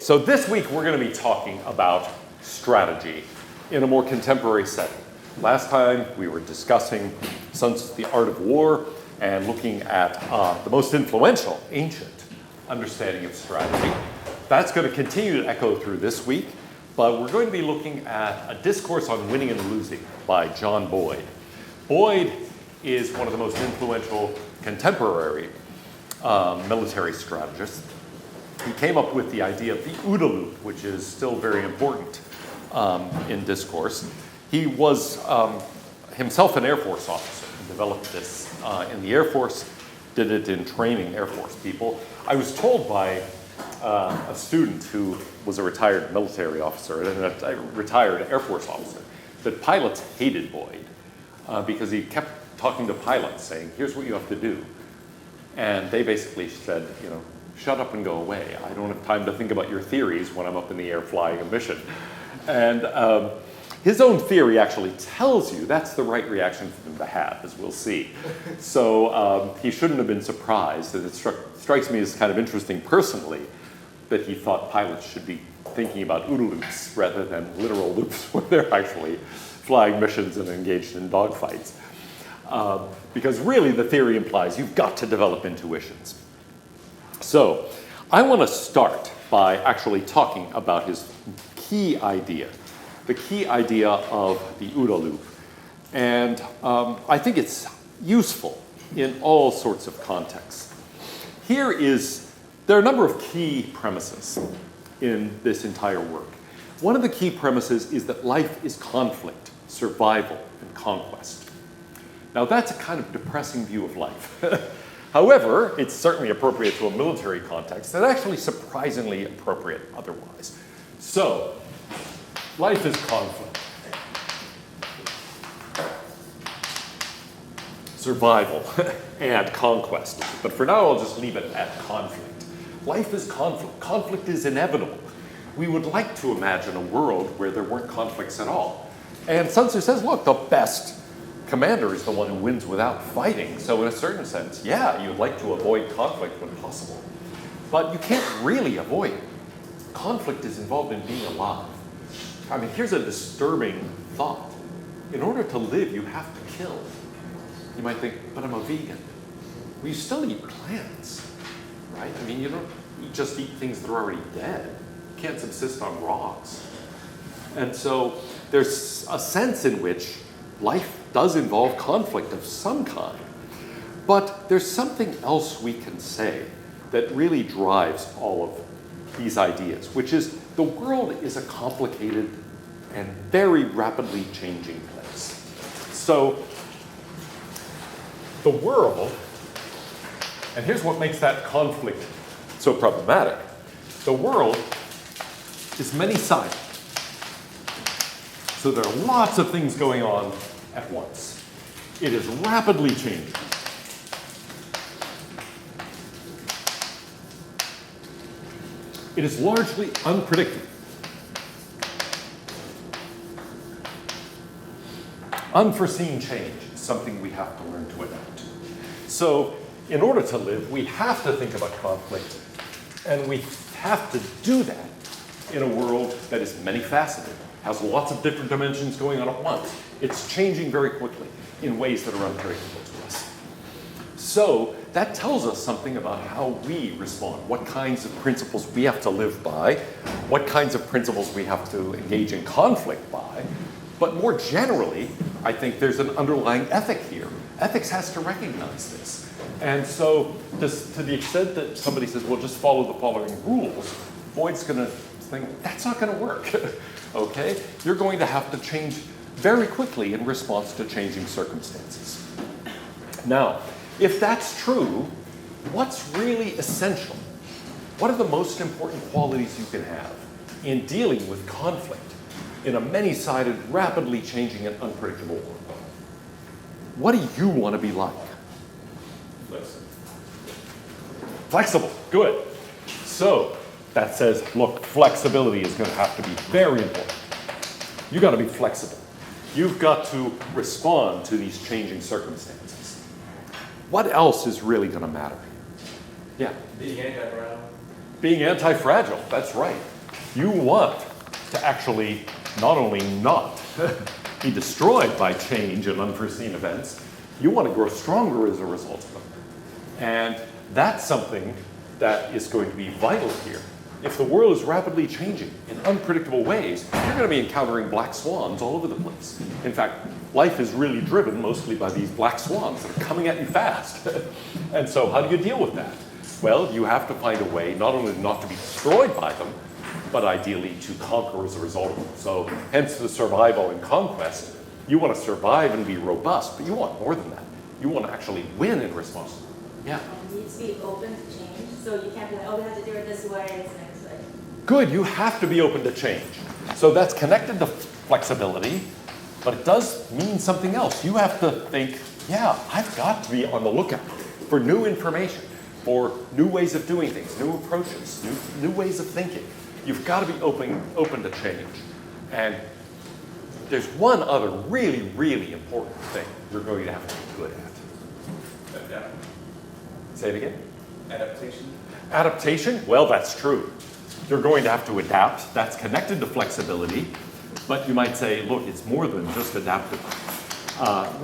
So this week we're going to be talking about strategy in a more contemporary setting. Last time we were discussing Sun Tzu's The Art of War and looking at the most influential ancient understanding of strategy. That's going to continue to echo through this week, but we're going to be looking at a discourse on winning and losing by John Boyd. Boyd is one of the most influential contemporary military strategists. He came up with the idea of the OODA Loop, which is still very important in discourse. He was himself an Air Force officer. He developed this in the Air Force, did it in training Air Force people. I was told by a student who was a retired military officer and a retired Air Force officer that pilots hated Boyd because he kept talking to pilots saying, here's what you have to do. And they basically said, you know, shut up and go away. I don't have time to think about your theories when I'm up in the air flying a mission. And his own theory actually tells you that's the right reaction for them to have, as we'll see. So he shouldn't have been surprised. And it strikes me as kind of interesting personally that he thought pilots should be thinking about OODA loops rather than literal loops when they're actually flying missions and engaged in dogfights. Because really the theory implies you've got to develop intuitions. So I want to start by actually talking about his key idea, the key idea of the OODA loop. And I think it's useful in all sorts of contexts. There are a number of key premises in this entire work. One of the key premises is that life is conflict, survival, and conquest. Now that's a kind of depressing view of life. However, it's certainly appropriate to a military context and actually surprisingly appropriate otherwise. So, life is conflict. Survival and conquest. But for now, I'll just leave it at conflict. Life is conflict. Conflict is inevitable. We would like to imagine a world where there weren't conflicts at all. And Sun Tzu says, look, the best commander is the one who wins without fighting. So in a certain sense, yeah, you'd like to avoid conflict when possible. But you can't really avoid it. Conflict is involved in being alive. I mean, here's a disturbing thought. In order to live, you have to kill. You might think, but I'm a vegan. Well, you still eat plants, right? I mean, you don't just eat things that are already dead. You can't subsist on rocks. And so there's a sense in which life does involve conflict of some kind. But there's something else we can say that really drives all of these ideas, which is the world is a complicated and very rapidly changing place. So the world, and here's what makes that conflict so problematic. The world is many-sided. So there are lots of things going on at once. It is rapidly changing. It is largely unpredictable. Unforeseen change is something we have to learn to adapt to. So in order to live, we have to think about conflict, and we have to do that in a world that is many-faceted, has lots of different dimensions going on at once. It's changing very quickly in ways that are unpredictable to us. So that tells us something about how we respond, what kinds of principles we have to live by, what kinds of principles we have to engage in conflict by. But more generally, I think there's an underlying ethic here. Ethics has to recognize this. And so to the extent that somebody says, well, just follow the following rules, Boyd's going to think, that's not going to work. Okay? You're going to have to change very quickly in response to changing circumstances. Now, if that's true, what's really essential? What are the most important qualities you can have in dealing with conflict in a many-sided, rapidly changing and unpredictable world? What do you want to be like? Flexible. Flexible, good. So that says, look, flexibility is going to have to be very important. You've got to be flexible. You've got to respond to these changing circumstances. What else is really going to matter? Yeah? Being anti-fragile. Being anti-fragile, that's right. You want to actually not only not be destroyed by change and unforeseen events, you want to grow stronger as a result of them. And that's something that is going to be vital here. If the world is rapidly changing in unpredictable ways, you're going to be encountering black swans all over the place. In fact, life is really driven mostly by these black swans that are coming at you fast. And so how do you deal with that? Well, you have to find a way not only not to be destroyed by them, but ideally to conquer as a result of them. So hence the survival and conquest. You want to survive and be robust, but you want more than that. You want to actually win in response to them. Yeah? You need to be open to change, so you can't be like, oh, we have to do it this way, it's next way. Good, you have to be open to change. So that's connected to flexibility, but it does mean something else. You have to think, yeah, I've got to be on the lookout for new information, for new ways of doing things, new approaches, new ways of thinking. You've got to be open to change. And there's one other really, really important thing you're going to have to be good at. Adapt. Say it again. Adaptation. Adaptation? Well, that's true. You're going to have to adapt. That's connected to flexibility. But you might say, look, it's more than just adaptive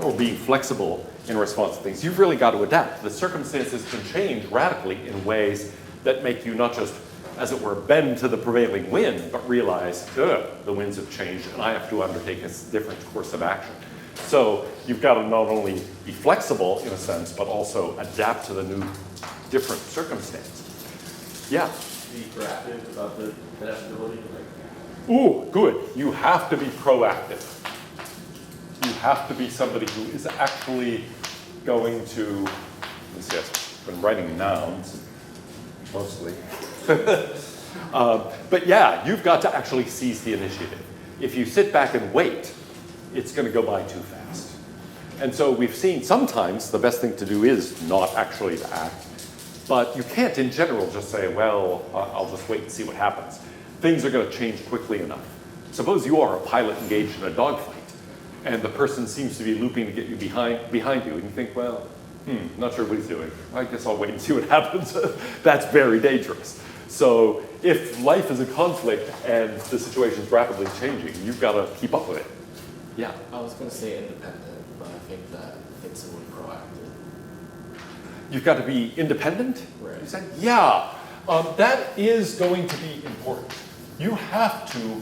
or being flexible in response to things. You've really got to adapt. The circumstances can change radically in ways that make you not just, as it were, bend to the prevailing wind, but realize, the winds have changed and I have to undertake a different course of action. So you've got to not only be flexible in a sense, but also adapt to the new, different circumstance. Yeah? Be proactive about the adaptability. Ooh, good. You have to be proactive. You have to be somebody who is actually going to, let's see, I've been writing nouns, mostly. But yeah, you've got to actually seize the initiative. If you sit back and wait, it's going to go by too fast. And so we've seen sometimes the best thing to do is not actually to act. But you can't in general just say, well, I'll just wait and see what happens. Things are going to change quickly enough. Suppose you are a pilot engaged in a dogfight, and the person seems to be looping to get you behind you, and you think, well, not sure what he's doing. I guess I'll wait and see what happens. That's very dangerous. So if life is a conflict and the situation is rapidly changing, you've got to keep up with it. Yeah? I was going to say independent, but I think that fits in with proactive. You've got to be independent? Right. You said? Yeah. That is going to be important. You have to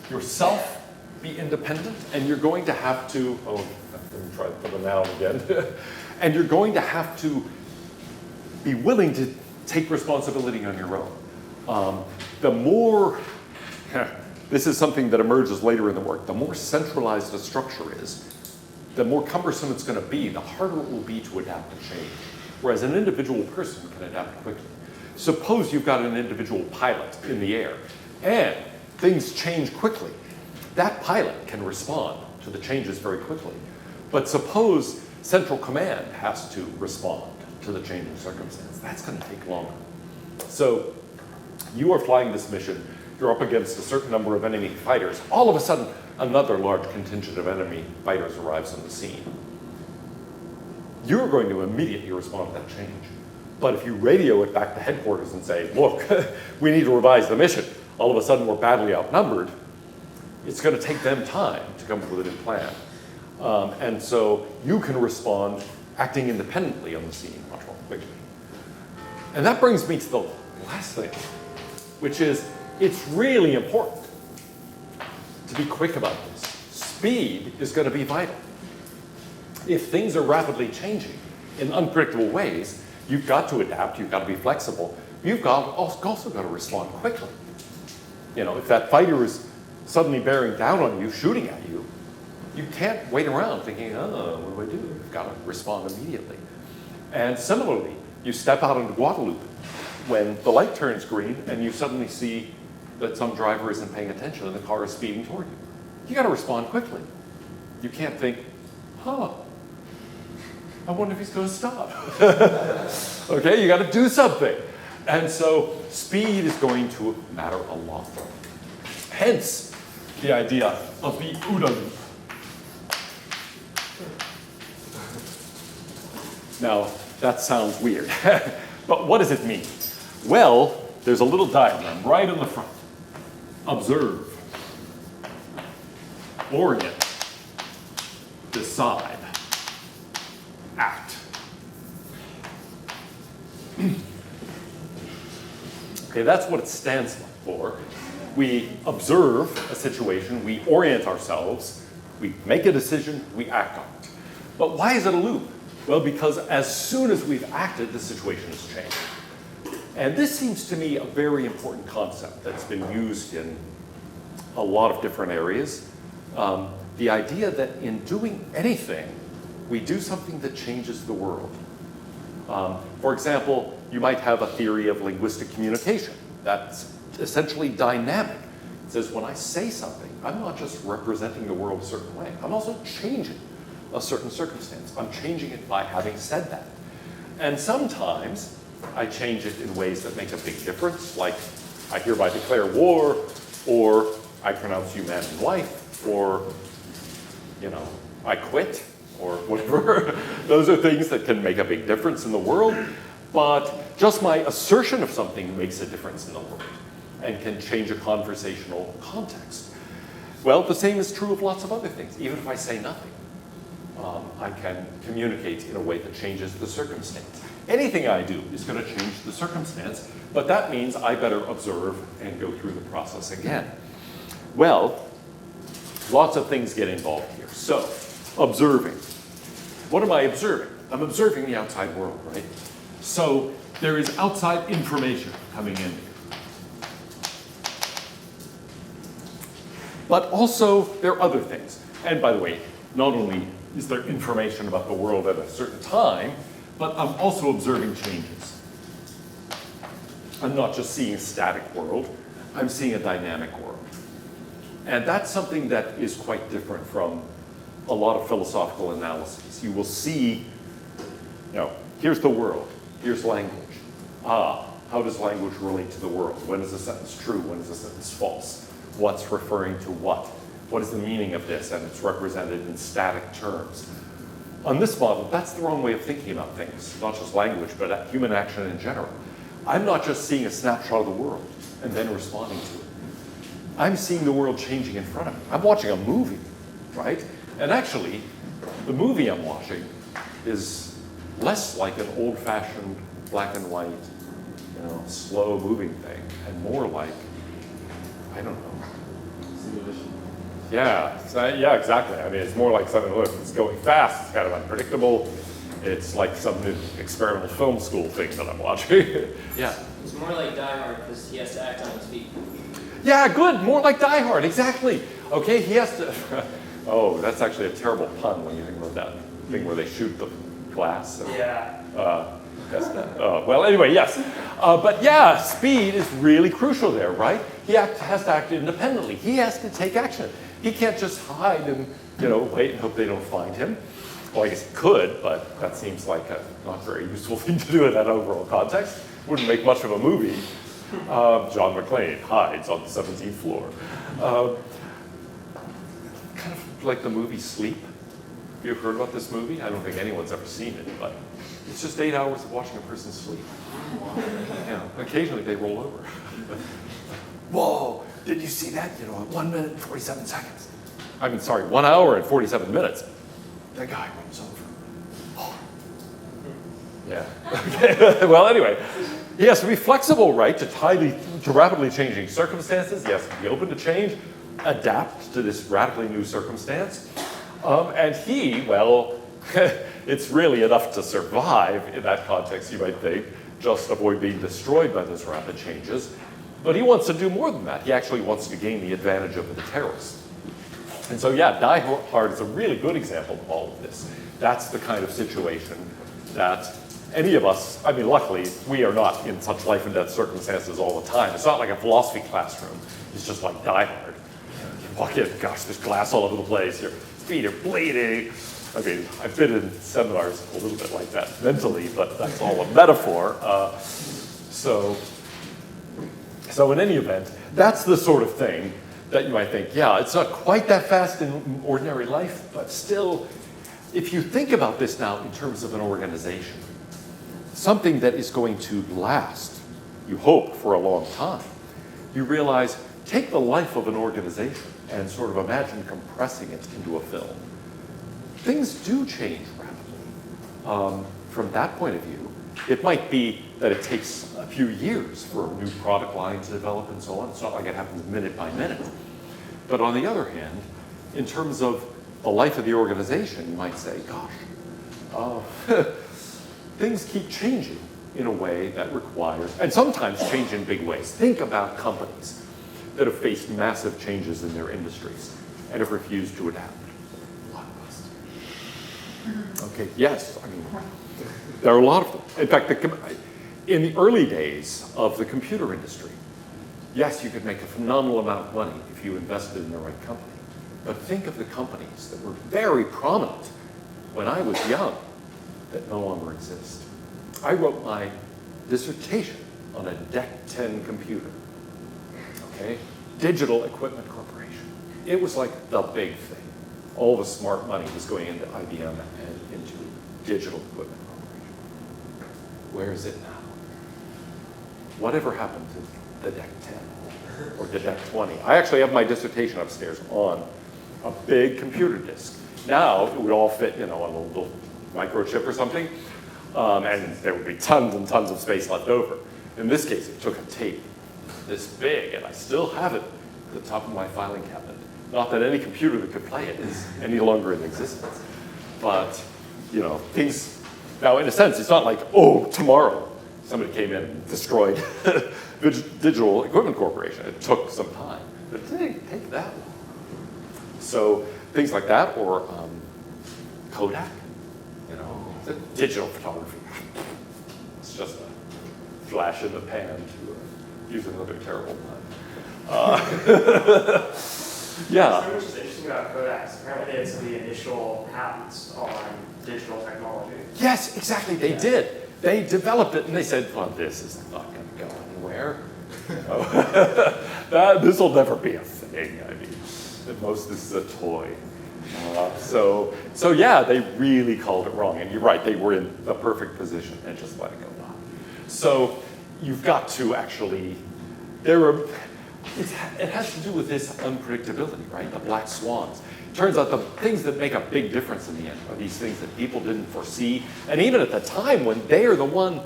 yourself be independent, and you're going to have to, let me try to put a noun again, and you're going to have to be willing to take responsibility on your own. The more, this is something that emerges later in the work, the more centralized a structure is, the more cumbersome it's going to be, the harder it will be to adapt to change. Whereas an individual person can adapt quickly. Suppose you've got an individual pilot in the air, and things change quickly. That pilot can respond to the changes very quickly. But suppose Central Command has to respond to the changing circumstance. That's going to take longer. So you are flying this mission. You're up against a certain number of enemy fighters. All of a sudden, another large contingent of enemy fighters arrives on the scene. You're going to immediately respond to that change. But if you radio it back to headquarters and say, look, we need to revise the mission, all of a sudden we're badly outnumbered, it's going to take them time to come up with a new plan. And so you can respond acting independently on the scene much more quickly. And that brings me to the last thing, which is it's really important to be quick about this. Speed is going to be vital. If things are rapidly changing in unpredictable ways, you've got to adapt, you've got to be flexible, you've also got to respond quickly. You know, if that fighter is suddenly bearing down on you, shooting at you, you can't wait around thinking, oh, what do I do? You've got to respond immediately. And similarly, you step out into Guadalupe when the light turns green and you suddenly see that some driver isn't paying attention and the car is speeding toward you. You got to respond quickly. You can't think, I wonder if he's going to stop. Okay, you got to do something. And so speed is going to matter a lot. Hence, the idea of the OODA loop. Now, that sounds weird, but what does it mean? Well, there's a little diagram right in the front. observe, orient, decide, act. Okay, that's what it stands for. We observe a situation, we orient ourselves, we make a decision, we act on it. But why is it a loop? Well, because as soon as we've acted, the situation has changed. And this seems to me a very important concept that's been used in a lot of different areas. The idea that in doing anything, we do something that changes the world. For example, you might have a theory of linguistic communication that's essentially dynamic. It says when I say something, I'm not just representing the world a certain way, I'm also changing a certain circumstance. I'm changing it by having said that. And sometimes I change it in ways that make a big difference, like I hereby declare war, or I pronounce you man and wife, or, you know, I quit, or whatever. Those are things that can make a big difference in the world, but just my assertion of something makes a difference in the world and can change a conversational context. Well, the same is true of lots of other things. Even if I say nothing, I can communicate in a way that changes the circumstance. Anything I do is going to change the circumstance, but that means I better observe and go through the process again. Well, lots of things get involved here. So, observing. What am I observing? I'm observing the outside world, right? So, there is outside information coming in. But also, there are other things. And by the way, not only is there information about the world at a certain time, but I'm also observing changes. I'm not just seeing a static world, I'm seeing a dynamic world. And that's something that is quite different from a lot of philosophical analyses. You will see, you know, here's the world, here's language. How does language relate to the world? When is a sentence true? When is a sentence false? What's referring to what? What is the meaning of this? And it's represented in static terms. On this model, that's the wrong way of thinking about things, not just language, but human action in general. I'm not just seeing a snapshot of the world and then responding to it. I'm seeing the world changing in front of me. I'm watching a movie, right? And actually, the movie I'm watching is less like an old-fashioned black and white, you know, slow moving thing, and more like, I don't know. Simulation. Yeah, yeah, exactly. I mean, it's more like something, look, it's going fast, it's kind of unpredictable. It's like some new experimental film school thing that I'm watching. Yeah. It's more like Die Hard because he has to act on his feet. Yeah, good, more like Die Hard, exactly. Okay, he has to, oh, that's actually a terrible pun when you think about that thing where they shoot the glass. And, Yeah. well, anyway, yes. But yeah, speed is really crucial there, right? He has to act independently. He has to take action. He can't just hide and, you know, wait and hope they don't find him. Well, I guess he could, but that seems like a not very useful thing to do in that overall context. Wouldn't make much of a movie. John McClane hides on the 17th floor. Kind of like the movie Sleep. Have you ever heard about this movie? I don't think anyone's ever seen it, but it's just 8 hours of watching a person sleep. Yeah, occasionally they roll over. Whoa, did you see that? You know, 1 minute and 47 seconds. I mean, sorry, 1 hour and 47 minutes. That guy rolls over. Oh. Yeah. Okay. Well, anyway, he has to be flexible, right, to rapidly changing circumstances. He has to be open to change, adapt to this radically new circumstance. And he, well, it's really enough to survive in that context, you might think, just avoid being destroyed by those rapid changes. But he wants to do more than that. He actually wants to gain the advantage over the terrorists. And so, yeah, Die Hard is a really good example of all of this. That's the kind of situation that any of us, I mean, luckily, we are not in such life and death circumstances all the time. It's not like a philosophy classroom. It's just like Die Hard. You walk in, gosh, there's glass all over the place. Your feet are bleeding. I mean, I've been in seminars a little bit like that mentally, but that's all a metaphor. So in any event, that's the sort of thing that you might think, yeah, it's not quite that fast in ordinary life, but still, if you think about this now in terms of an organization, something that is going to last, you hope, for a long time, you realize take the life of an organization and sort of imagine compressing it into a film. Things do change rapidly. From that point of view, it might be that it takes a few years for a new product line to develop and so on. It's not like it happens minute by minute. But on the other hand, in terms of the life of the organization, you might say, gosh, things keep changing in a way that requires, and sometimes change in big ways. Think about companies that have faced massive changes in their industries and have refused to adapt. Okay, yes, I mean, there are a lot of them. In fact, in the early days of the computer industry, yes, you could make a phenomenal amount of money if you invested in the right company. But think of the companies that were very prominent when I was young that no longer exist. I wrote my dissertation on a DEC 10 computer, okay? Digital Equipment Corporation. It was like the big thing. All the smart money was going into IBM and into Digital Equipment Corporation. Where is it now? Whatever happened to the DEC 10 or the DEC 20? I actually have my dissertation upstairs on a big computer disk. Now it would all fit, on a little microchip or something, and there would be tons and tons of space left over. In this case, it took a tape this big, and I still have it at the top of my filing cabinet. Not that any computer that could play it is any longer in existence, but things. Now, in a sense, it's not like, oh, tomorrow somebody came in and destroyed Digital Equipment Corporation. It took some time, but it didn't take that long. So things like that, or Kodak, digital photography. It's just a flash in the pan to use another terrible pun. Yeah. So which is interesting about Kodak is apparently they had some of the initial patents on digital technology. Yes, exactly. They did. They developed it, and they said, "Well, this is not going to go anywhere. This will never be a thing. I mean, at most, this is a toy." So yeah, they really called it wrong. And you're right. They were in the perfect position and just let it go by. So you've got to actually. It has to do with this unpredictability, right? The black swans. It turns out the things that make a big difference in the end are these things that people didn't foresee. And even at the time when they are the one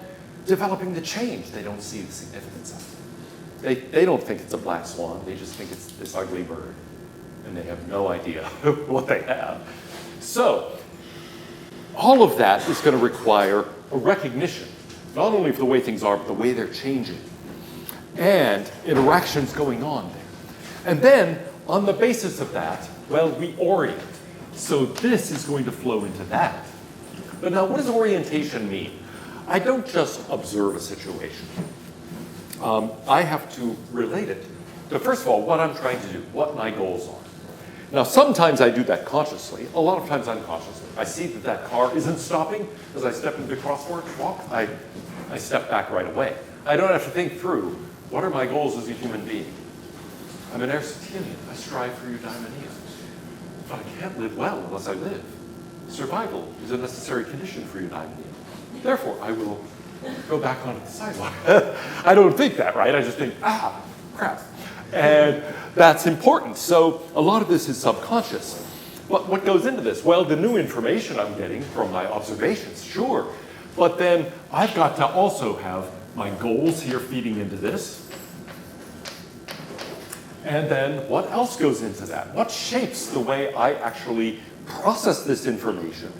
developing the change, they don't see the significance of it. They don't think it's a black swan. They just think it's this ugly bird. And they have no idea what they have. So all of that is going to require a recognition, not only of the way things are, but the way they're changing. And interactions going on there. And then, on the basis of that, well, we orient. So this is going to flow into that. But now, what does orientation mean? I don't just observe a situation. I have to relate it to, first of all, what I'm trying to do, what my goals are. Now, sometimes I do that consciously. A lot of times unconsciously. I see that that car isn't stopping as I step into the crosswalk. I step back right away. I don't have to think through, what are my goals as a human being? I'm an Aristotelian. I strive for eudaimonia. But I can't live well unless I live. Survival is a necessary condition for eudaimonia. Therefore, I will go back onto the sidewalk. I don't think that, right? I just think, crap. And that's important. So a lot of this is subconscious. But what goes into this? Well, the new information I'm getting from my observations, sure. But then I've got to also have my goals here feeding into this. And then what else goes into that? What shapes the way I actually process this information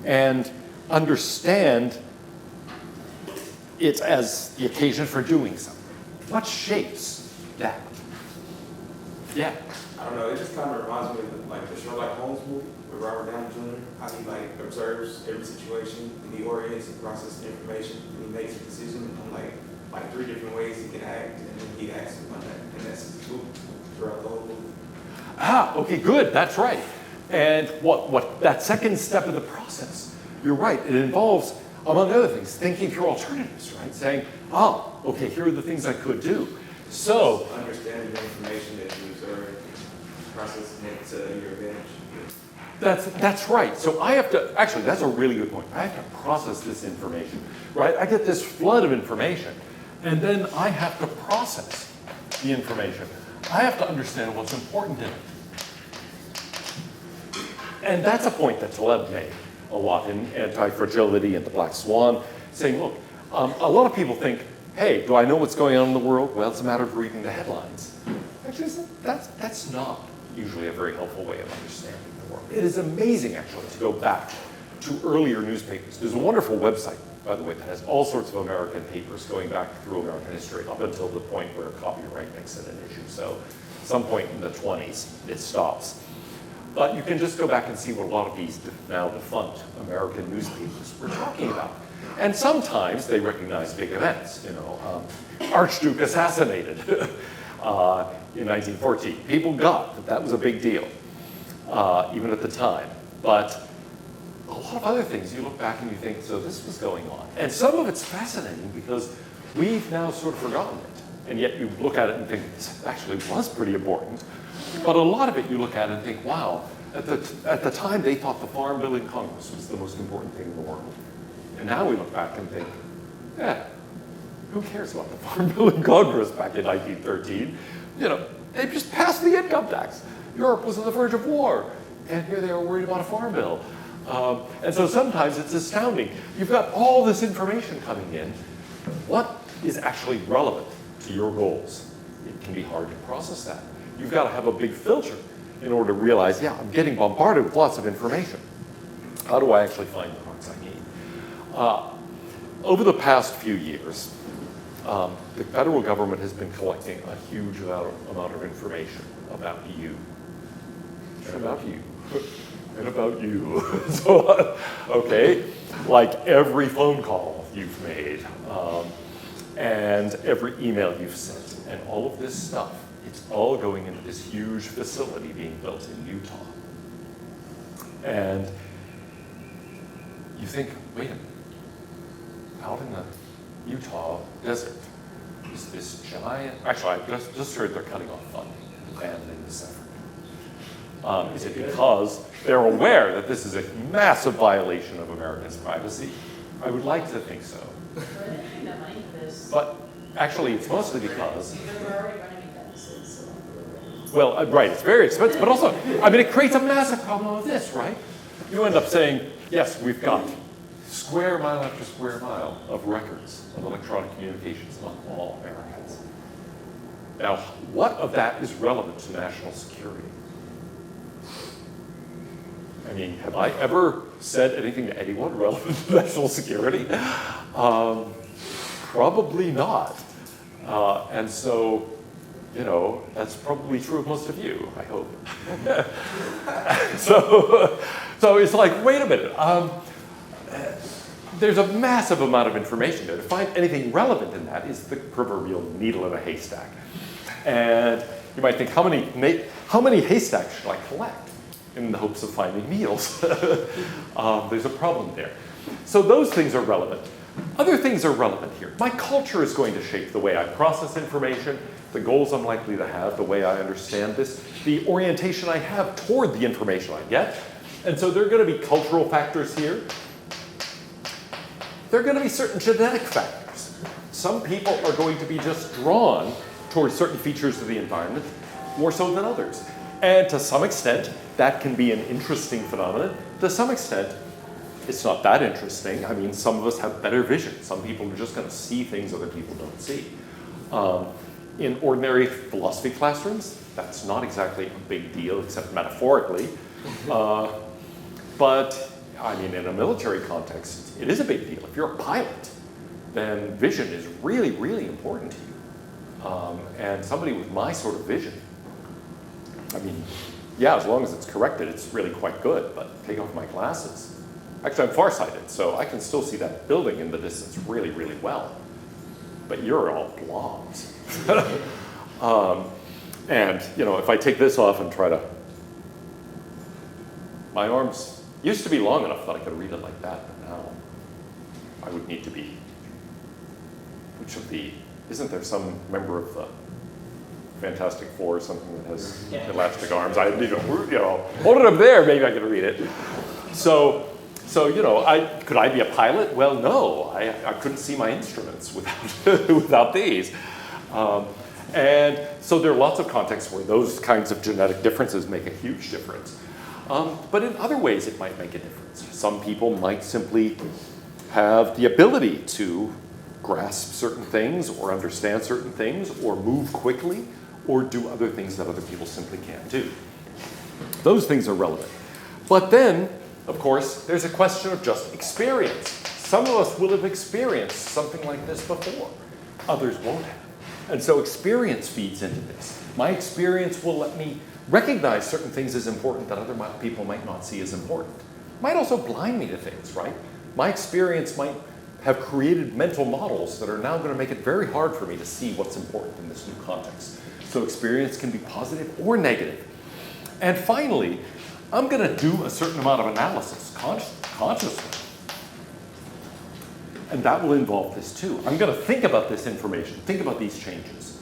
and understand it as the occasion for doing something? What shapes that? Yeah. I don't know, it just kind of reminds me of the Sherlock Holmes movie with Robert Downey Jr., how he observes every situation and he orients and processes information and he makes a decision on like 3 different ways he can act, and then he acts on that, and that's his loop throughout the whole movie. Okay, good, that's right. And what that second step of the process, you're right, it involves, among other things, thinking through alternatives, right? Saying, okay, here are the things I could do. So, understanding the information that you observe, processing it to your advantage. That's right. So I have to, actually, that's a really good point. I have to process this information, right? I get this flood of information, and then I have to process the information. I have to understand what's important in it. And that's a point that Taleb made a lot in Anti-Fragility and the Black Swan, saying, look, a lot of people think, hey, do I know what's going on in the world? Well, it's a matter of reading the headlines. Actually, that's not usually a very helpful way of understanding the world. It is amazing, actually, to go back to earlier newspapers. There's a wonderful website, by the way, that has all sorts of American papers going back through American history up until the point where copyright makes it an issue. So at some point in the 20s, it stops. But you can just go back and see what a lot of these now defunct American newspapers were talking about. And sometimes they recognize big events, Archduke assassinated in 1914. People got that that was a big deal, even at the time. But a lot of other things, you look back and you think, so this was going on. And some of it's fascinating because we've now sort of forgotten it. And yet you look at it and think, this actually was pretty important. But a lot of it you look at it and think, wow, at the time they thought the Farm Bill in Congress was the most important thing in the world. And now we look back and think, who cares about the Farm Bill in Congress back in 1913? They just passed the income tax. Europe was on the verge of war, and here they are worried about a Farm Bill. And so sometimes it's astounding. You've got all this information coming in. What is actually relevant to your goals? It can be hard to process that. You've got to have a big filter in order to realize, yeah, I'm getting bombarded with lots of information. How do I actually find the parts I need? Over the past few years, the federal government has been collecting a huge amount of information about you. And about you. And about you. So, okay, like every phone call you've made, and every email you've sent, and all of this stuff, it's all going into this huge facility being built in Utah. And you think, wait a minute, out in the Utah desert is this giant, actually I just heard they're cutting off funding and abandoning this effort. Is it because they're aware that this is a massive violation of Americans' privacy? I would like to think so. Where are they getting that money for this? But actually, it's mostly because, We're already running deficits, so. well, right, it's very expensive, but also, it creates a massive problem with this, right? You end up saying, yes, we've got square mile after square mile of records of electronic communications among all Americans. Now, what of that is relevant to national security? Have I ever said anything to anyone relevant to national security? Probably not. And so, that's probably true of most of you, I hope. So it's like, wait a minute. There's a massive amount of information there. To find anything relevant in that is the proverbial needle in a haystack. And you might think, how many haystacks should I collect in the hopes of finding needles? There's a problem there. So those things are relevant. Other things are relevant here. My culture is going to shape the way I process information, the goals I'm likely to have, the way I understand this, the orientation I have toward the information I get. And so there are going to be cultural factors here. There are going to be certain genetic factors. Some people are going to be just drawn towards certain features of the environment more so than others. And to some extent, that can be an interesting phenomenon. To some extent, it's not that interesting. Some of us have better vision. Some people are just going to see things other people don't see. In ordinary philosophy classrooms, that's not exactly a big deal, except metaphorically. But in a military context, it is a big deal. If you're a pilot, then vision is really, really important to you. And somebody with my sort of vision, yeah, as long as it's corrected, it's really quite good, but take off my glasses. Actually, I'm farsighted, so I can still see that building in the distance really, really well. But you're all blobs. And, if I take this off and try to, my arms used to be long enough that I could read it like that, but now I would need to be, isn't there some member of the Fantastic Four or something that has elastic arms? Hold it up there, maybe I can read it. So could I be a pilot? Well, no, I couldn't see my instruments without these. And so there are lots of contexts where those kinds of genetic differences make a huge difference. But in other ways, it might make a difference. Some people might simply have the ability to grasp certain things or understand certain things or move quickly or do other things that other people simply can't do. Those things are relevant. But then, of course, there's a question of just experience. Some of us will have experienced something like this before. Others won't have. And so experience feeds into this. My experience will let me recognize certain things as important that other people might not see as important. Might also blind me to things, right? My experience might have created mental models that are now going to make it very hard for me to see what's important in this new context. So experience can be positive or negative. And finally, I'm going to do a certain amount of analysis consciously. And that will involve this too. I'm going to think about this information, think about these changes.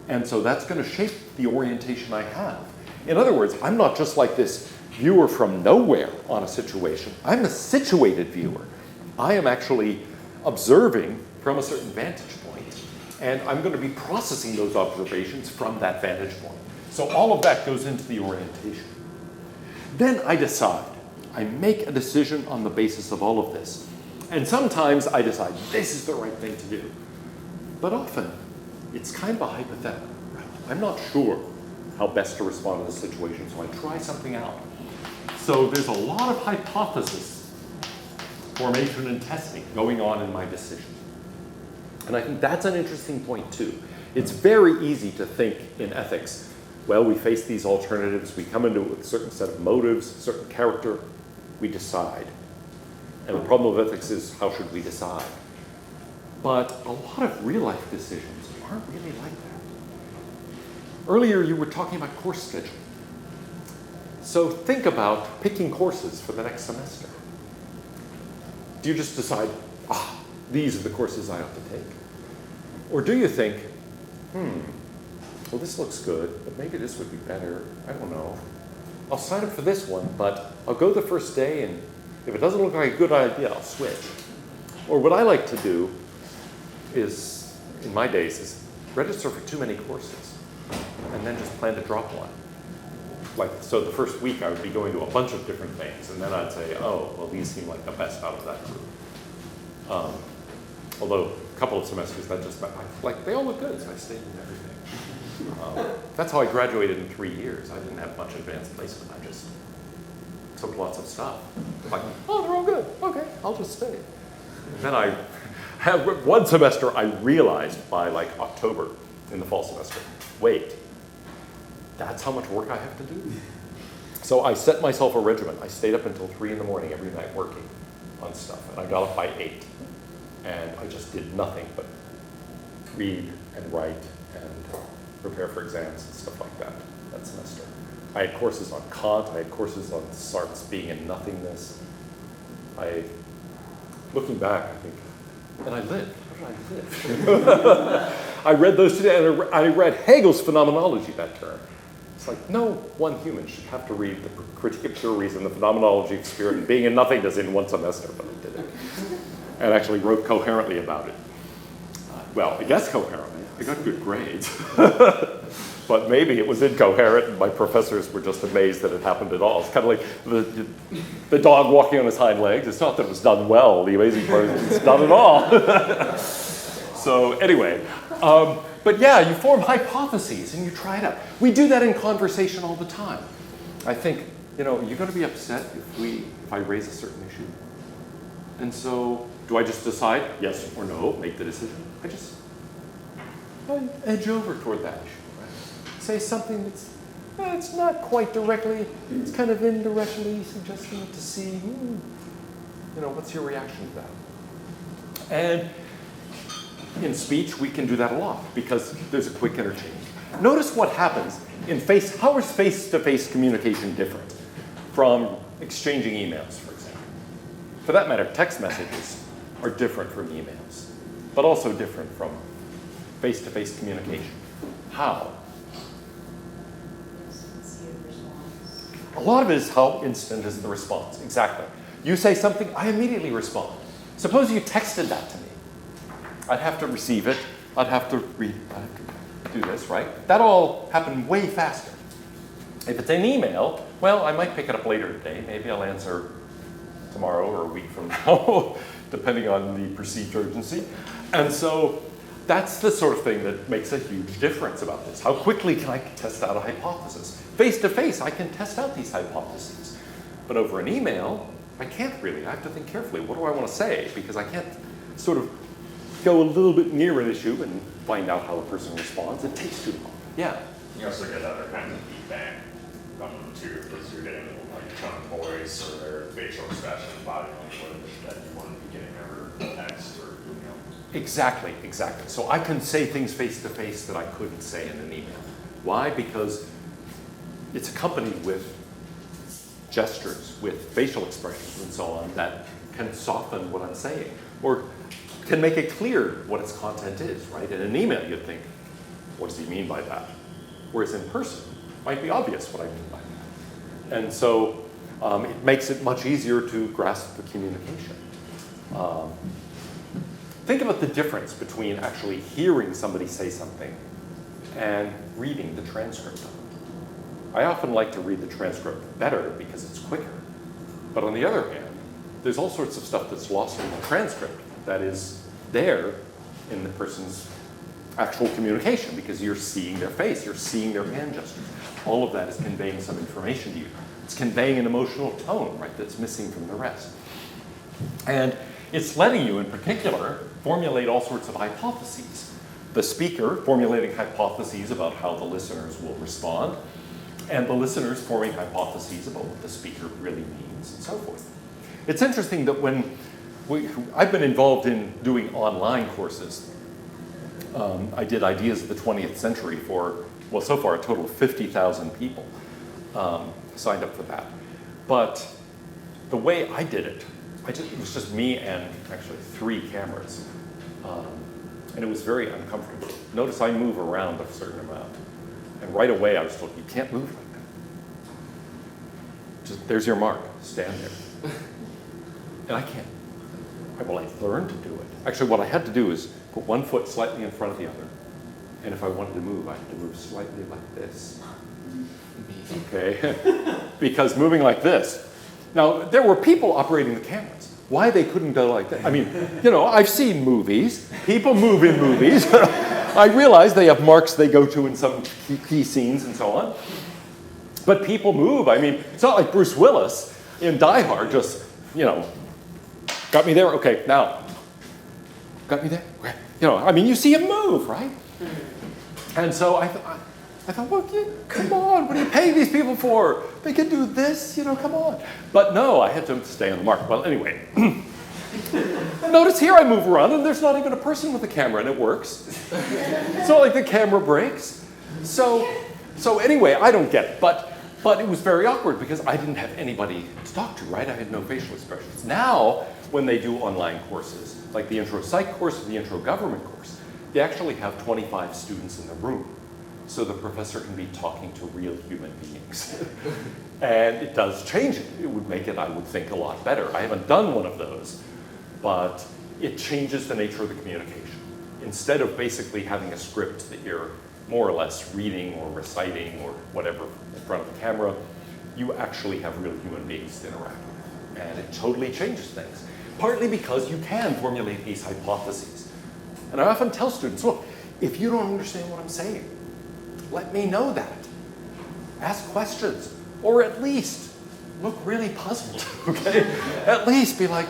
And so that's going to shape the orientation I have. In other words, I'm not just like this viewer from nowhere on a situation. I'm a situated viewer. I am actually observing from a certain vantage point, and I'm going to be processing those observations from that vantage point. So all of that goes into the orientation. Then I decide. I make a decision on the basis of all of this. And sometimes I decide this is the right thing to do. But often, it's kind of a hypothetical. I'm not sure how best to respond to this situation, so I try something out. So there's a lot of hypothesis formation and testing going on in my decision. And I think that's an interesting point too. It's very easy to think in ethics, well, we face these alternatives, we come into it with a certain set of motives, a certain character, we decide. And the problem of ethics is, how should we decide? But a lot of real life decisions aren't really like that. Earlier you were talking about course scheduling. So think about picking courses for the next semester. Do you just decide, these are the courses I have to take? Or do you think, well, this looks good, but maybe this would be better. I don't know. I'll sign up for this one, but I'll go the first day, and if it doesn't look like a good idea, I'll switch. Or what I like to do is, in my days, is register for too many courses and then just plan to drop one. So the first week I would be going to a bunch of different things, and then I'd say, oh, well, these seem like the best out of that group. Although a couple of semesters that just, they all look good, so I stayed in everything. That's how I graduated in 3 years. I didn't have much advanced placement. I just took lots of stuff. Like, oh, they're all good. Okay, I'll just stay. And then I had one semester I realized by October in the fall semester, wait, that's how much work I have to do? So I set myself a regimen. I stayed up until 3 in the morning every night working on stuff, and I got up by 8. And I just did nothing but read and write and prepare for exams and stuff like that semester. I had courses on Kant, I had courses on Sartre's being and nothingness. Looking back, I think, and I lived. How did I live? I read those today, and I read Hegel's Phenomenology that term. It's like, no one human should have to read the Critique of Pure Reason, the Phenomenology of Spirit, and Being and Nothingness in one semester, but I did it. And actually wrote coherently about it. Well, I guess coherently. I got good grades. But maybe it was incoherent, and my professors were just amazed that it happened at all. It's kind of like the dog walking on his hind legs. It's not that it was done well. The amazing part is it's done at all. So anyway, but yeah, you form hypotheses and you try it out. We do that in conversation all the time. I think, you're going to be upset if I raise a certain issue. And so, do I just decide yes or no, make the decision? I edge over toward that issue, right? Say something that's, it's not quite directly, it's kind of indirectly suggesting it to see, what's your reaction to that? And in speech, we can do that a lot because there's a quick interchange. Notice what happens how is face-to-face communication different from exchanging emails, for example? For that matter, text messages are different from emails, but also different from face-to-face communication. How? A lot of it is how instant is the response. Exactly. You say something, I immediately respond. Suppose you texted that to me. I'd have to receive it. I'd have to read. I'd have to do this, right? That all happened way faster. If it's an email, well, I might pick it up later today. Maybe I'll answer tomorrow or a week from now, depending on the perceived urgency. And so that's the sort of thing that makes a huge difference about this. How quickly can I test out a hypothesis? Face to face, I can test out these hypotheses. But over an email, I can't really. I have to think carefully. What do I want to say? Because I can't sort of go a little bit near an issue and find out how the person responds. It takes too long. Yeah. You also get other kinds of feedback from them too, because you're getting like tone of voice or their facial expression, body language that you wouldn't be getting over text or email. Exactly, exactly. So I can say things face to face that I couldn't say in an email. Why? Because it's accompanied with gestures, with facial expressions and so on that can soften what I'm saying or can make it clear what its content is, right? In an email you'd think, what does he mean by that? Whereas in person, it might be obvious what I mean by that. And so it makes it much easier to grasp the communication. Think about the difference between actually hearing somebody say something and reading the transcript of it. I often like to read the transcript better because it's quicker. But on the other hand, there's all sorts of stuff that's lost in the transcript that is there in the person's actual communication because you're seeing their face, you're seeing their hand gestures. All of that is conveying some information to you. It's conveying an emotional tone, right, that's missing from the rest. And it's letting you, in particular, formulate all sorts of hypotheses. The speaker formulating hypotheses about how the listeners will respond, and the listeners forming hypotheses about what the speaker really means, and so forth. It's interesting that when I've been involved in doing online courses. I did Ideas of the 20th Century for, well, so far a total of 50,000 people signed up for that. But the way I did it, it was just me and actually 3 cameras. And it was very uncomfortable. Notice I move around a certain amount. And right away I was told, you can't move like that. Just, there's your mark, stand there. And I can't. Well, I learned to do it. Actually, what I had to do is put one foot slightly in front of the other. And if I wanted to move, I had to move slightly like this. Okay? Because moving like this. Now, there were people operating the cameras. Why they couldn't go like that? I mean, you know, I've seen movies. People move in movies. I realize they have marks they go to in some key scenes and so on. But people move. I mean, it's not like Bruce Willis in Die Hard just, you know, got me there? Okay, now. Got me there? Okay. You know, I mean, you see him move, right? And so I thought, well, come on, what are you paying these people for? They can do this, you know, come on. But no, I had to stay on the mark. Well, anyway. Notice here I move around and there's not even a person with a camera and it works. It's not like the camera breaks. So anyway, I don't get it. But it was very awkward because I didn't have anybody to talk to, right? I had no facial expressions. Now, when they do online courses, like the Intro Psych course and the Intro Government course, they actually have 25 students in the room. So the professor can be talking to real human beings. And it does change it. It would make it, I would think, a lot better. I haven't done one of those, but it changes the nature of the communication. Instead of basically having a script that you're more or less reading or reciting or whatever in front of the camera, you actually have real human beings to interact with. And it totally changes things. Partly because you can formulate these hypotheses. And I often tell students, look, if you don't understand what I'm saying, let me know that. Ask questions. Or at least look really puzzled, okay? At least be like,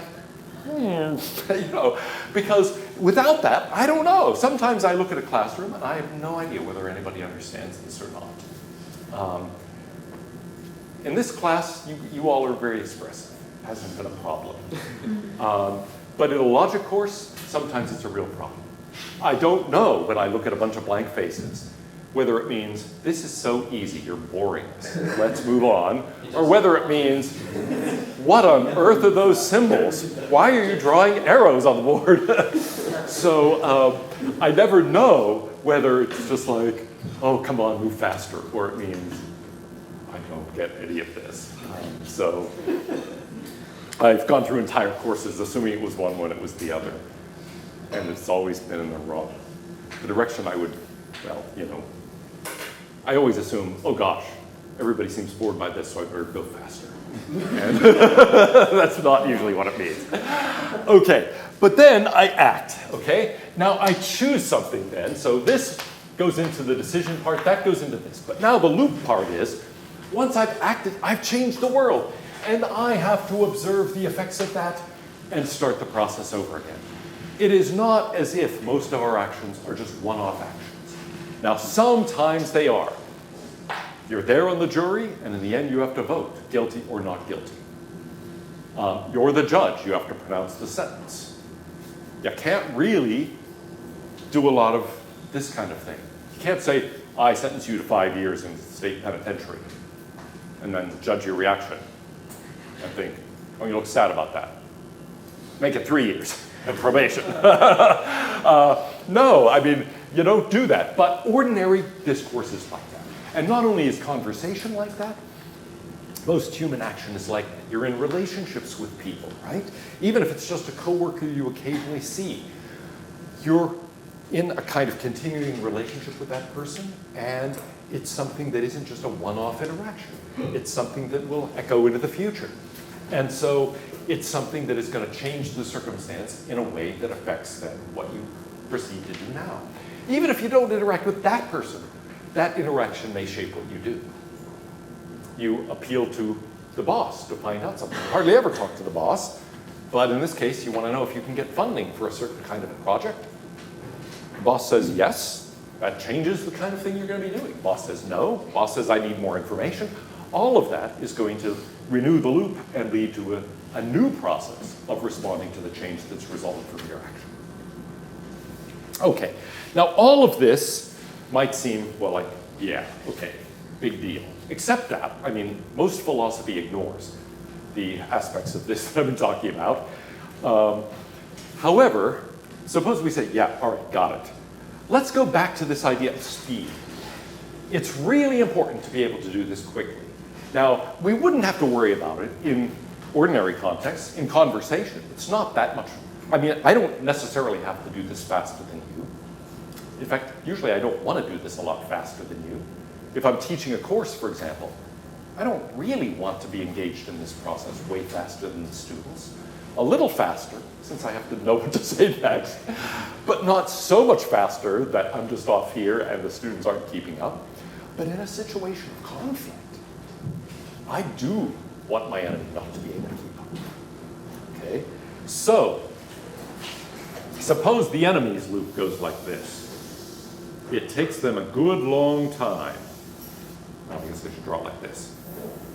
you know, because without that, I don't know. Sometimes I look at a classroom and I have no idea whether anybody understands this or not. In this class, you all are very expressive. It hasn't been a problem. But in a logic course, sometimes it's a real problem. I don't know when I look at a bunch of blank faces whether it means, this is so easy, you're boring us, let's move on, or whether it means, what on earth are those symbols? Why are you drawing arrows on the board? So I never know whether it's just like, oh, come on, move faster, or it means, I don't get any of this. So I've gone through entire courses assuming it was one when it was the other. And it's always been in the wrong. The direction I would Well, I always assume, oh gosh, everybody seems bored by this, so I better go faster. And that's not usually what it means. Okay, but then I act, okay? Now I choose something then, so this goes into the decision part, that goes into this. But now the loop part is, once I've acted, I've changed the world, and I have to observe the effects of that and start the process over again. It is not as if most of our actions are just one-off actions. Now, sometimes they are. You're there on the jury, and in the end you have to vote, guilty or not guilty. You're the judge, you have to pronounce the sentence. You can't really do a lot of this kind of thing. You can't say, I sentence you to 5 years in state penitentiary, and then judge your reaction and think, oh, you look sad about that. Make it 3 years and probation. No, I mean, you don't do that, but ordinary discourse is like that. And not only is conversation like that, most human action is like that. You're in relationships with people, right? Even if it's just a coworker you occasionally see, you're in a kind of continuing relationship with that person, and it's something that isn't just a one-off interaction. It's something that will echo into the future. And so it's something that is going to change the circumstance in a way that affects then what you proceed to do now. Even if you don't interact with that person, that interaction may shape what you do. You appeal to the boss to find out something. You hardly ever talk to the boss, but in this case, you want to know if you can get funding for a certain kind of a project. The boss says yes, that changes the kind of thing you're going to be doing. Boss says no, boss says I need more information. All of that is going to renew the loop and lead to a new process of responding to the change that's resulted from your action. Okay, now all of this might seem, well, like, yeah, okay, big deal. Except that, I mean, most philosophy ignores the aspects of this that I've been talking about. However, suppose we say, yeah, all right, got it. Let's go back to this idea of speed. It's really important to be able to do this quickly. Now, we wouldn't have to worry about it in ordinary context, in conversation. It's not that much. I mean, I don't necessarily have to do this faster than you. In fact, usually I don't want to do this a lot faster than you. If I'm teaching a course, for example, I don't really want to be engaged in this process way faster than the students. A little faster, since I have to know what to say next, but not so much faster that I'm just off here and the students aren't keeping up. But in a situation of conflict, I do want my enemy not to be able to keep up. Okay? So, suppose the enemy's loop goes like this. It takes them a good long time. I guess I should draw it like this.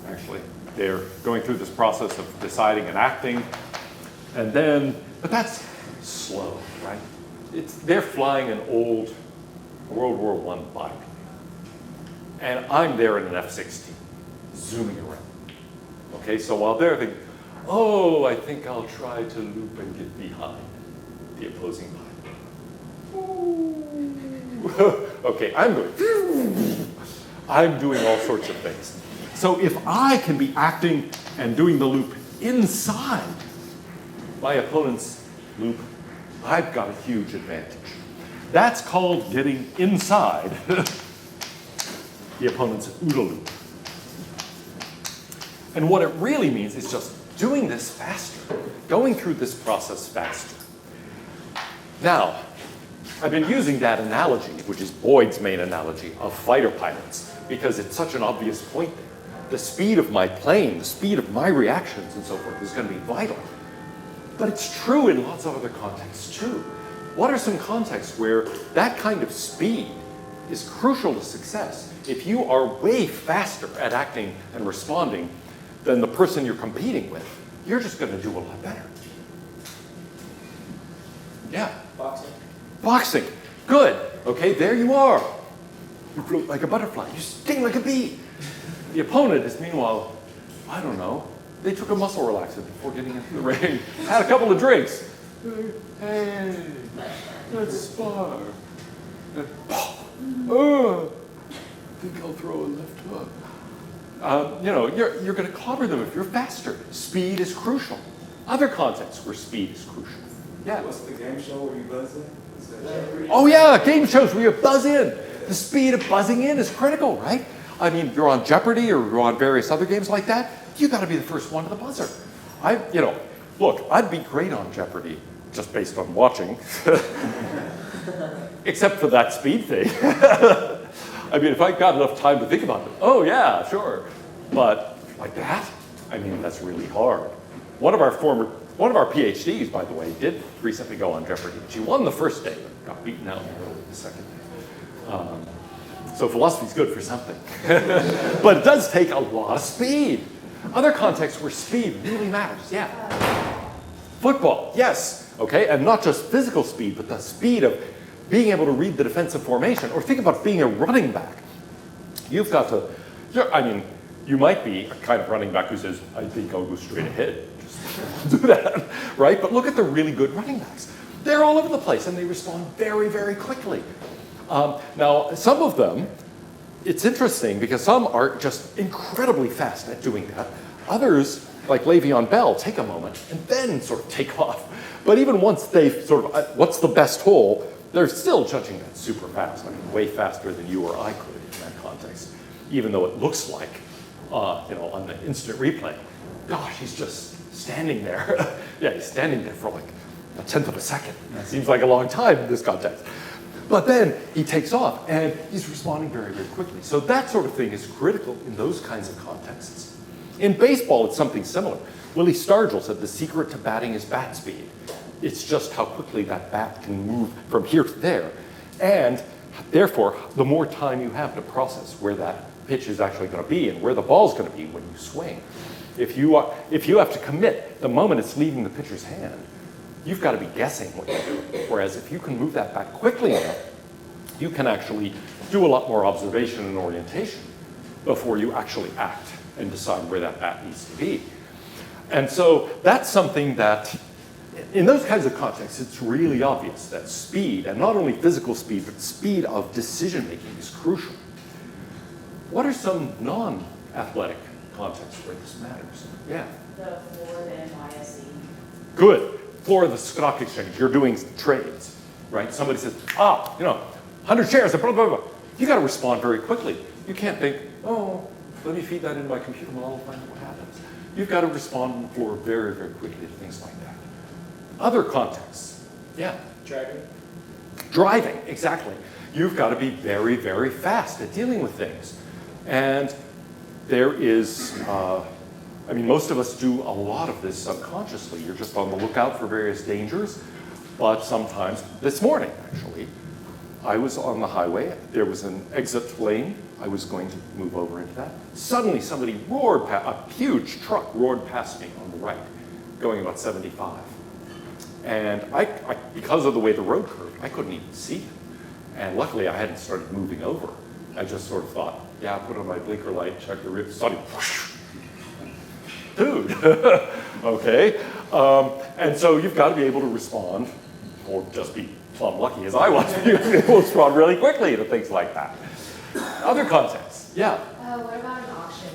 Actually, they're going through this process of deciding and acting, and then, but that's slow, right? They're flying an old World War I biplane. And I'm there in an F-16, zooming around. Okay, so while they're thinking, oh, I think I'll try to loop and get behind the opposing biplane. Okay, I'm going, I'm doing all sorts of things. So if I can be acting and doing the loop inside my opponent's loop, I've got a huge advantage. That's called getting inside the opponent's OODA loop. And what it really means is just doing this faster, going through this process faster. Now, I've been using that analogy, which is Boyd's main analogy of fighter pilots, because it's such an obvious point there. The speed of my plane, the speed of my reactions and so forth is going to be vital. But it's true in lots of other contexts too. What are some contexts where that kind of speed is crucial to success? If you are way faster at acting and responding than the person you're competing with, you're just going to do a lot better. Yeah. Boxing. Boxing. Good. Okay, there you are. You float like a butterfly. You sting like a bee. The opponent is meanwhile, I don't know, they took a muscle relaxant before getting into the ring. Had a couple of drinks. Hey, let's spar. And, oh, I think I'll throw a left hook. You're going to clobber them if you're faster. Speed is crucial. Other contexts where speed is crucial. Yeah. What's the game show where you buzz in? Oh yeah, game shows where you buzz in. The speed of buzzing in is critical, right? I mean, you're on Jeopardy or you're on various other games like that, you gotta be the first one to the buzzer. Look, I'd be great on Jeopardy, just based on watching. Except for that speed thing. I mean, if I got enough time to think about it, oh yeah, sure. But like that, I mean, that's really hard. One of our PhDs, by the way, did recently go on Jeopardy. She won the first day, but got beaten out in the middle of the second day. So philosophy's good for something. But it does take a lot of speed. Other contexts where speed really matters, yeah. Football, yes, okay, and not just physical speed, but the speed of being able to read the defensive formation. Or think about being a running back. You've got to, you might be a kind of running back who says, I think I'll go straight ahead. Just do that, right? But look at the really good running backs. They're all over the place and they respond very, very quickly. Now, some of them, it's interesting because some are just incredibly fast at doing that. Others, like Le'Veon Bell, take a moment and then sort of take off. But even once they've sort of, what's the best hole, they're still judging that super fast. I mean, way faster than you or I could in that context, even though it looks like, on the instant replay, gosh, he's just standing there. Yeah, he's standing there for like a tenth of a second. That seems like a long time in this context. But then he takes off and he's responding very, very quickly. So that sort of thing is critical in those kinds of contexts. In baseball, it's something similar. Willie Stargell said the secret to batting is bat speed. It's just how quickly that bat can move from here to there. And therefore, the more time you have to process where that pitch is actually going to be and where the ball's going to be when you swing. If you have to commit the moment it's leaving the pitcher's hand, you've got to be guessing what you do. Whereas if you can move that back quickly enough, you can actually do a lot more observation and orientation before you actually act and decide where that bat needs to be. And so that's something that, in those kinds of contexts, it's really obvious that speed, and not only physical speed, but speed of decision-making is crucial. What are some non-athletic contexts where this matters? Yeah? The Ford and YSE. Good. Floor of the stock exchange, you're doing trades, right? Somebody says, 100 shares, blah, blah, blah. You got to respond very quickly. You can't think, let me feed that into my computer model and find out what happens. You've got to respond on the floor very, very quickly to things like that. Other contexts, yeah? Driving, exactly. You've got to be very, very fast at dealing with things. And there is, most of us do a lot of this subconsciously. You're just on the lookout for various dangers. But sometimes, this morning actually, I was on the highway. There was an exit lane. I was going to move over into that. Suddenly somebody roared past, a huge truck roared past me on the right, going about 75. And I because of the way the road curved, I couldn't even see him. And luckily I hadn't started moving over. I just sort of thought, yeah, put on my blinker light, check the rear, suddenly, whoosh. Dude, okay. And so you've got to be able to respond, or just be plumb lucky as I was, you be able to respond really quickly to things like that. Other contexts, yeah. What about an auction?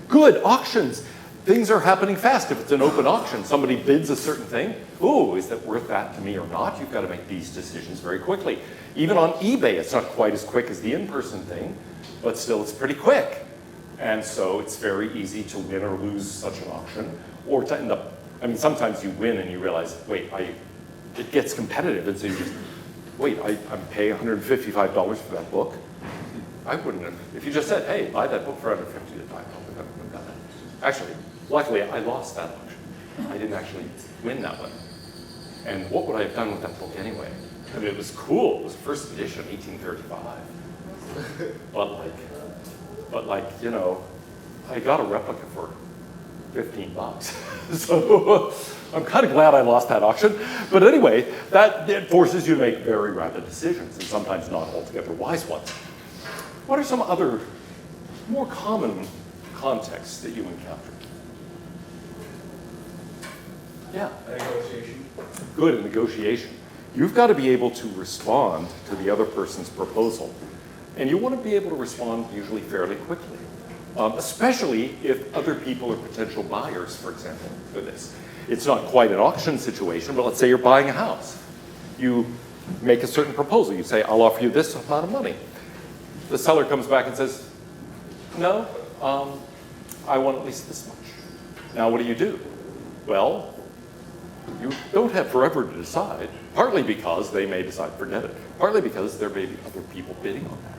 Good, auctions. Things are happening fast. If it's an open auction, somebody bids a certain thing. Ooh, is that worth that to me or not? You've got to make these decisions very quickly. Even on eBay, it's not quite as quick as the in-person thing, but still it's pretty quick. And so it's very easy to win or lose such an auction, or to end up, sometimes you win and you realize, wait, it gets competitive, and so you just, wait, I'm paying $155 for that book? I wouldn't have, if you just said, hey, buy that book for $150, I probably wouldn't have done that. Actually, luckily, I lost that auction. I didn't actually win that one. And what would I have done with that book anyway? It was cool. It was first edition, 1835. But I got a replica for $15. So I'm kind of glad I lost that auction. But anyway, it forces you to make very rapid decisions, and sometimes not altogether wise ones. What are some other more common contexts that you encounter? Yeah. Negotiation. Good, a negotiation. You've got to be able to respond to the other person's proposal. And you want to be able to respond usually fairly quickly, especially if other people are potential buyers, for example, for this. It's not quite an auction situation, but let's say you're buying a house. You make a certain proposal. You say, I'll offer you this amount of money. The seller comes back and says, no, I want at least this much. Now what do? Well, you don't have forever to decide, partly because they may decide forget it, partly because there may be other people bidding on that.